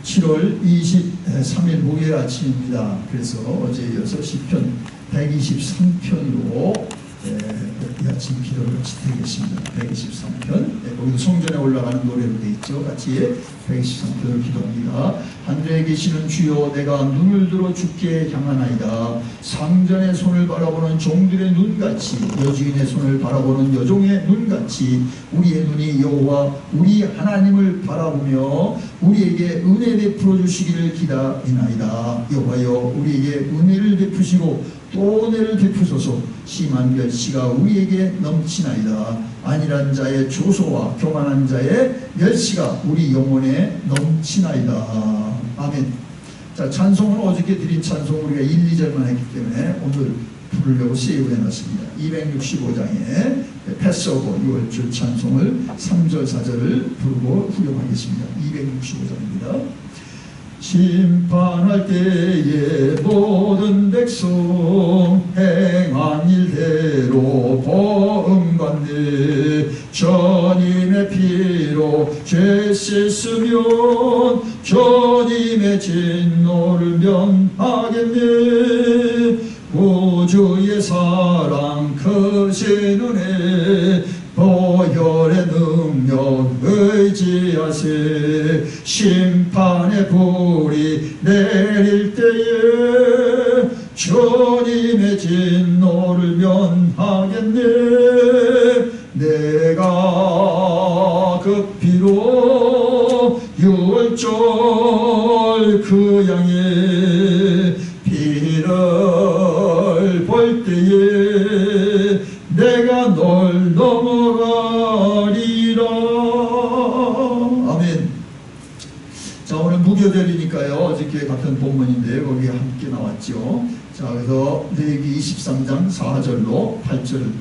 7월 23일 목요일 아침입니다. 그래서 어제 이어서 시편 123편으로 이 아침 기도를 같이 드리겠습니다. 123편. 거기도 성전에 올라가는 노래로 되어 있죠. 같이 123편을 기도합니다. 하늘에 계시는 주여, 내가 눈을 들어 주께 향하나이다. 상전의 손을 바라보는 종들의 눈같이, 여주인의 손을 바라보는 여종의 눈같이 우리의 눈이 여호와 우리 하나님을 바라보며 우리에게 은혜 베풀어 주시기를 기다리나이다. 여호와여, 우리에게 은혜를 베푸시고 또 은혜를 베푸소서. 심한 멸시가 우리에게 넘치나이다. 안일한 자의 조소와 교만한 자의 멸시가 우리 영혼에 넘치나이다. 아멘. 자, 찬송은 어저께 드린 찬송 우리가 1, 2절만 했기 때문에 오늘 부르려고 세이브 해놨습니다. 265장에 패스오버 6월절 찬송을 3절 4절을 부르고 후렴하겠습니다. 265장입니다. 심판할 때에 모든 백성 행한 일대로 보응받네. 주님의 피로 죄 씻으면 주님의 진노를 면하겠네. 구주의 사랑 크신 은혜 보혈의 능력 의지하세. 심판의 불이 내릴 때에 주님의 진노를 면하겠네. 내가 그 피로 유월절 그 양의 피를 볼 때에 내가 널 넘어가리라. 아멘. 자, 오늘 무교절이니까요. 어저께 같은 본문인데 거기에 함께 나왔죠. 자, 그래서 레위기 23장 4절로 8절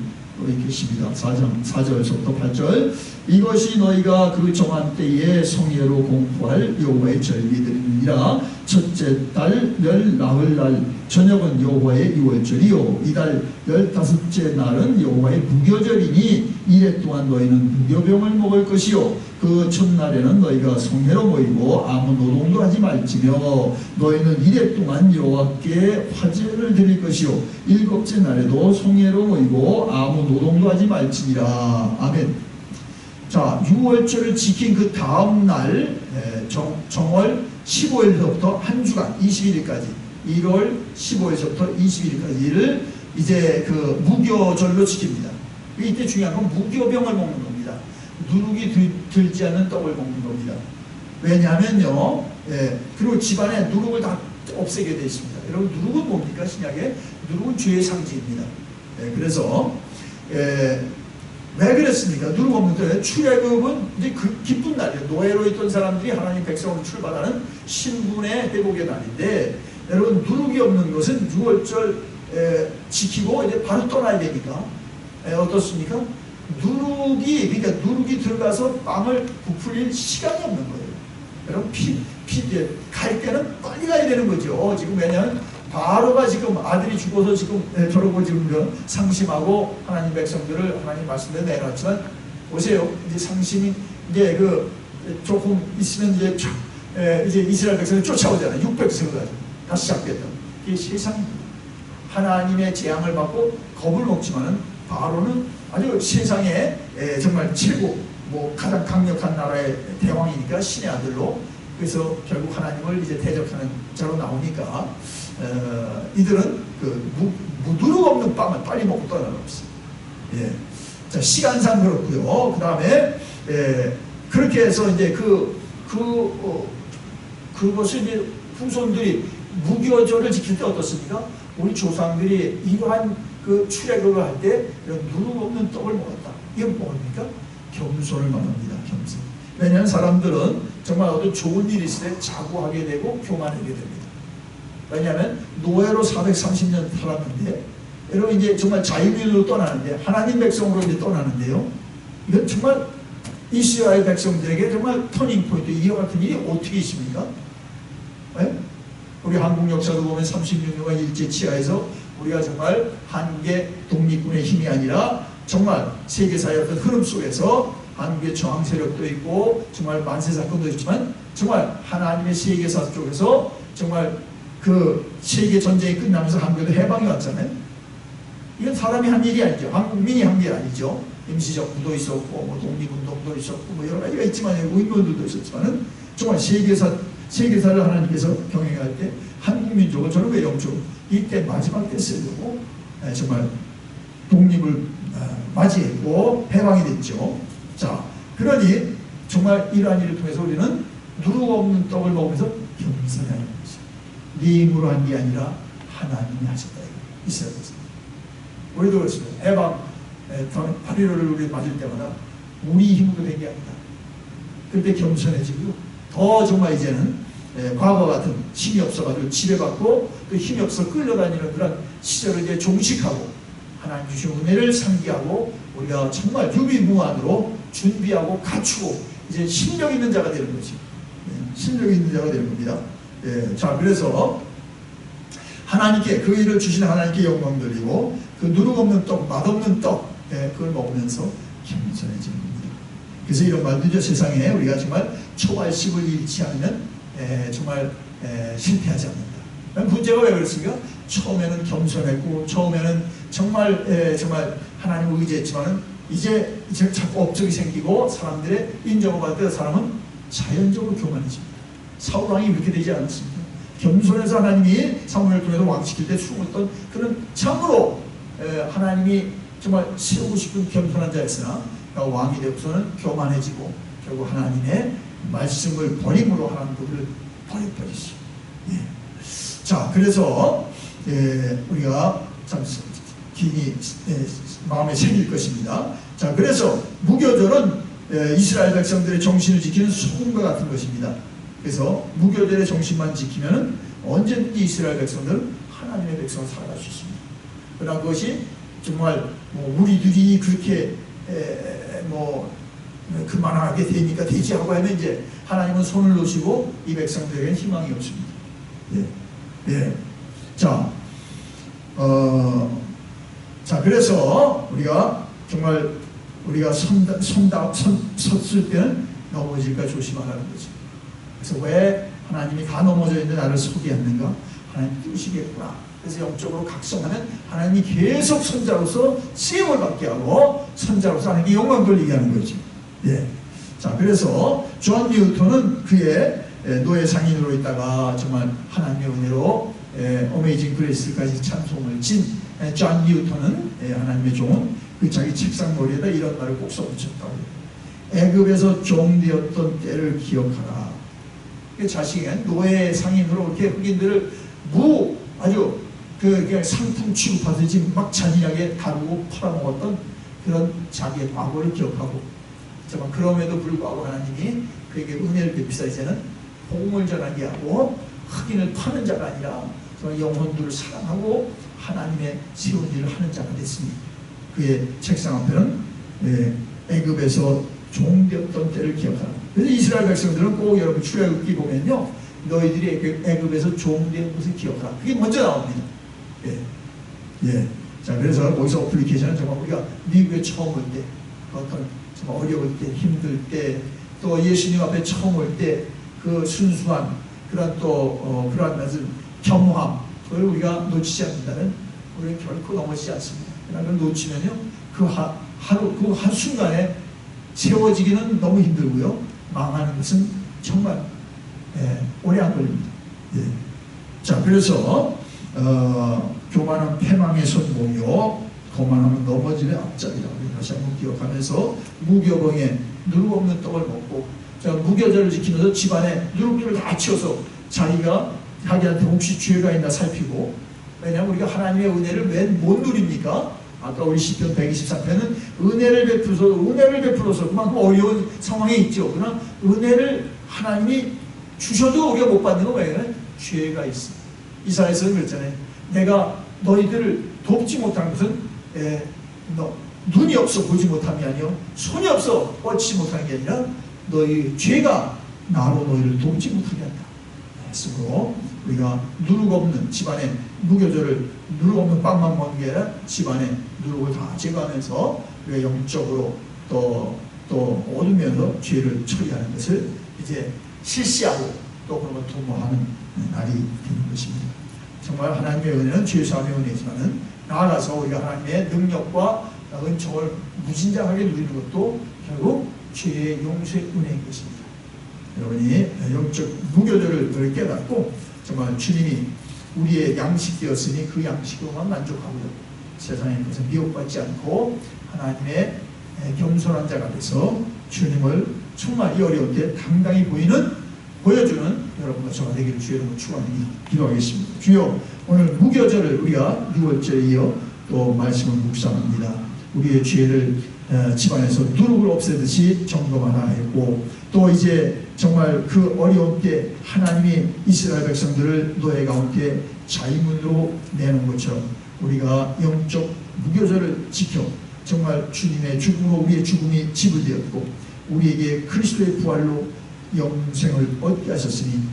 이렇게 십니다. 4절부터 8절. 이것이 너희가 그 정한 때에 성회로 공포할 여호와의 절기들이니라. 첫째 달 열 나흘날 저녁은 여호와의 유월절이요, 이달 15째 날은 여호와의 무교절이니 이래 동안 너희는 무교병을 먹을 것이요, 그 첫날에는 너희가 성회로 모이고 아무 노동도 하지 말지며 너희는 이래 동안 여호와께 화제를 드릴 것이요, 일곱째 날에도 성회로 모이고 아무 노동도 하지 말지니라. 아멘. 자, 유월절을 지킨 그 다음 날 정월 15일부터 한 주간 21일까지 1월 15일부터 21일까지를 이제 그 무교절로 지킵니다. 이때 중요한 건 무교병을 먹는 겁니다. 누룩이 들지 않는 떡을 먹는 겁니다. 왜냐하면요, 그리고 집안에 누룩을 다 없애게 되어 있습니다. 여러분, 누룩은 뭡니까? 신약에 누룩은 죄의 상징입니다. 그래서 왜 그랬습니까? 누룩 없는 때 출애굽은 이제 그 기쁜 날이에요. 노예로 있던 사람들이 하나님 백성으로 출발하는 신분의 회복의 날인데, 여러분, 누룩이 없는 것은 6월절 지키고 이제 바로 떠나야 되니까 어떻습니까? 그러니까 누룩이 들어가서 빵을 부풀릴 시간이 없는 거예요. 여러분, 갈 때는 빨리 가야 되는 거죠. 지금 왜냐하면 바로가 지금 아들이 죽어서 지금 저러고 지금 상심하고 하나님 백성들을 하나님 말씀대로 내놨지만, 보세요. 이제 상심이 이제 그 조금 있으면 이제 이스라엘 백성을 쫓아오잖아요. 600세가 가지고 다 시작됐다. 이게 세상 하나님의 재앙을 받고 겁을 먹지만은 바로는 아주 세상에 정말 최고 가장 강력한 나라의 대왕이니까 신의 아들로, 그래서 결국 하나님을 이제 대적하는 자로 나오니까 이들은 그 누룩 없는 빵을 빨리 먹고 떠나는 없어요. 자, 시간상 그렇고요. 그 다음에 그렇게 해서 이제 그것을 이제 후손들이 무교절을 지킬 때 어떻습니까? 우리 조상들이 이러한 그 출애굽을 할 때 이런 누룩 없는 떡을 먹었다. 이건 뭡니까? 겸손을 말합니다. 겸손. 왜냐하면 사람들은 정말 어떤 좋은 일이 있을 때 자고하게 되고 교만하게 됩니다. 왜냐하면 노예로 430년 살았는데, 여러분 이제 정말 자유민으로 떠나는데, 하나님 백성으로 이제 떠나는데요. 이건 정말 이스라엘 백성들에게 정말 터닝 포인트, 이와 같은 일이 어떻게 있습니까? 네? 우리 한국 역사도 보면 36년간 일제 치하에서 우리가 정말 한국의 독립군의 힘이 아니라 정말 세계사의 어떤 흐름 속에서 한국의 저항 세력도 있고 정말 만세 사건도 있지만 정말 하나님의 세계사 쪽에서 정말 그 세계 전쟁이 끝나면서 한국에도 해방이 왔잖아요. 이건 사람이 한 일이 아니죠. 한국민이 한 게 아니죠. 임시정부도 있었고 뭐 독립운동도 있었고 뭐 여러 가지가 있지만 의무들도 있었지만은 정말 세계사를 하나님께서 경영할 때 한국민족을 저는 외형적으로 이때 마지막 때 쓰려고 정말 독립을 맞이했고 해방이 됐죠. 자, 그러니 정말 이러한 일을 통해서 우리는 누룩 없는 떡을 먹으면서 겸손하는 것이죠. 네 힘으로 한 게 아니라 하나님이 하셨다. 있어야 되죠. 우리도 그렇습니다. 해방 8.15를 우리 맞을 때마다 우리 힘으로 된 게 아니다. 그때 겸손해지고 더 정말 이제는 과거 같은 힘이 없어가지고 지배받고 또 힘이 없어 끌려다니는 그런 시절을 이제 종식하고 하나님 주신 은혜를 상기하고 우리가 정말 유비무환으로 준비하고 갖추고 이제 실력 있는 자가 되는 거지. 실력 있는 자가 되는 겁니다. 자, 그래서 하나님께 그 일을 주신 하나님께 영광 돌리고 그 누룩 없는 떡, 맛없는 떡 그걸 먹으면서 겸손해지는 겁니다. 그래서 이런 말들이죠. 세상에 우리가 정말 초발식을 잃지 않으면 정말 실패하지 않는다. 문제가 왜 그렇습니까? 처음에는 겸손했고 처음에는 정말 하나님을 의지했지만은 이제 자꾸 업적이 생기고 사람들의 인정을 받을 때 사람은 자연적으로 교만해집니다. 사울왕이 이렇게 되지 않았습니다. 겸손해서 하나님이 사무엘을 통해서 왕시킬 때 숨었던 그런 참으로 하나님이 정말 세우고 싶은 겸손한 자였으나 왕이 되고서는 교만해지고 결국 하나님의 말씀을 버림으로 하나님 그들을 버려버리시죠. 자, 그래서 우리가 참 긴히 마음에 새길 것입니다. 자, 그래서 무교절은 이스라엘 백성들의 정신을 지키는 소금과 같은 것입니다. 그래서 무교절의 정신만 지키면 언제든지 이스라엘 백성들은 하나님의 백성을 살아갈 수 있습니다. 그러나 그것이 정말 우리들이 그렇게 그만하게 되니까 되지 하고 하면 이제 하나님은 손을 놓으시고 이 백성들에게는 희망이 없습니다. 자, 그래서 우리가 정말 우리가 섰을 때는 넘어질까 조심하라는 거죠. 그래서 왜 하나님이 다 넘어져 있는데 나를 서게 하는가? 하나님 뜨시겠구나. 그래서 영적으로 각성하면 하나님이 계속 선자로서 쓰임을 받게 하고 선자로서 하나님께 영광 돌리게 하는 거죠. 자, 그래서 존 뉴턴은 그의 노예 상인으로 있다가 정말 하나님의 은혜로 어메이징 그레이스까지 찬송을 진 존 뉴턴은 하나님의 종은 그 자기 책상 머리에다 이런 말을 꼭 써붙였다고 해요. 애굽에서 종되었던 때를 기억하라. 자식의 노예 상인으로 이렇게 흑인들을 아주 그냥 상품 취급하듯이 막 잔인하게 다루고 팔아먹었던 그런 자기의 과거를 기억하고 정말 그럼에도 불구하고 하나님이 그에게 은혜를 베푸사 이제는 복음을 전하게 하고 흑인을 파는 자가 아니라 정말 영혼들을 사랑하고 하나님의 세운 일을 하는 자가 됐습니다. 그의 책상 앞에는 애굽에서 종되었던 때를 기억하라. 그래서 이스라엘 백성들은 꼭 여러분 출애굽기 보면요, 너희들이 애굽에서 종된 것을 기억하라. 그게 먼저 나옵니다. 자, 그래서 거기서 어플리케이션은 정말 우리가 미국에 처음 올 때, 어떤 정말 어려울 때, 힘들 때, 또 예수님 앞에 처음 올 때 그 순수한 그런 그러한 것을 겸허함, 그걸 우리가 놓치지 않는다면 우리는 결코 넘어지지 않습니다. 그러나 그걸 놓치면요, 그 한순간에 채워지기는 너무 힘들고요, 망하는 것은 정말 오래 안 걸립니다. 자, 그래서 교만은 패망의 손목이요 거만하면 넘어지는 앞잡이라고 다시 한번 기억하면서 무교병에 누룩 없는 떡을 먹고 무교절을 지키면서 집안에 누룩들을 다 치워서 자기한테 혹시 죄가 있나 살피고, 왜냐하면 우리가 하나님의 은혜를 왜 못 누립니까? 아까 우리 시편 123편은 은혜를 베풀어서 그만큼 어려운 상황에 있죠. 그러나 은혜를 하나님이 주셔도 우리가 못 받는 건 왜? 죄가 있어. 이사야서는 그랬잖아요. 내가 너희들을 돕지 못한 것은 눈이 없어 보지 못함이 아니요 손이 없어 뻗지 못한 게 아니라 너희 죄가 나로 너희를 돕지 못하게 한다. 그래서 우리가 누룩 없는 집안에 무교절을 누룩 없는 빵만 먹는 게 아니라 집안에 누룩을 다 제거하면서 우리가 영적으로 또 얻으면서 죄를 처리하는 것을 이제 실시하고 또 그런 걸 도모하는 날이 되는 것입니다. 정말 하나님의 은혜는 죄사함의 은혜지만은 나아가서 우리가 하나님의 능력과 은총을 무진장하게 누리는 것도 결국 죄의 용서의 은혜인 것입니다. 여러분이 영적 무교절을 깨닫고 정말 주님이 우리의 양식되었으니 그 양식으로만 만족하고요. 세상의 것을 미혹받지 않고 하나님의 겸손한 자가 돼서 주님을 정말 이 어려울 때 당당히 보여주는 여러분과 저가 되기를 주의 이름으로 축원합니다. 기도하겠습니다. 주여, 오늘 무교절을 우리가 6월절에 이어 또 말씀을 묵상합니다. 우리의 죄를 집안에서 누룩을 없애듯이 점검하라 했고, 또 이제 정말 그 어려운 때 하나님이 이스라엘 백성들을 노예 가운데 자유문으로 내놓은 것처럼 우리가 영적 무교절을 지켜 정말 주님의 죽음으로 우리의 죽음이 지불되었고 우리에게 그리스도의 부활로 영생을 얻게 하셨으니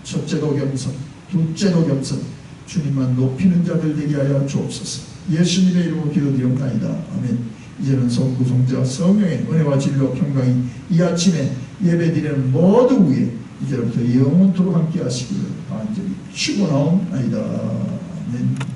첫째도 겸손, 둘째도 겸손, 주님만 높이는 자들 되게 하여 주옵소서. 예수님의 이름으로 기도드리옵나이다. 아멘. 이제는 성부, 성자, 성령의 은혜와 진리와 평강이 이 아침에 예배드리는 모두 위에 이제부터 영원토록 함께 하시기를 간절히 축원하옵나이다. 아멘.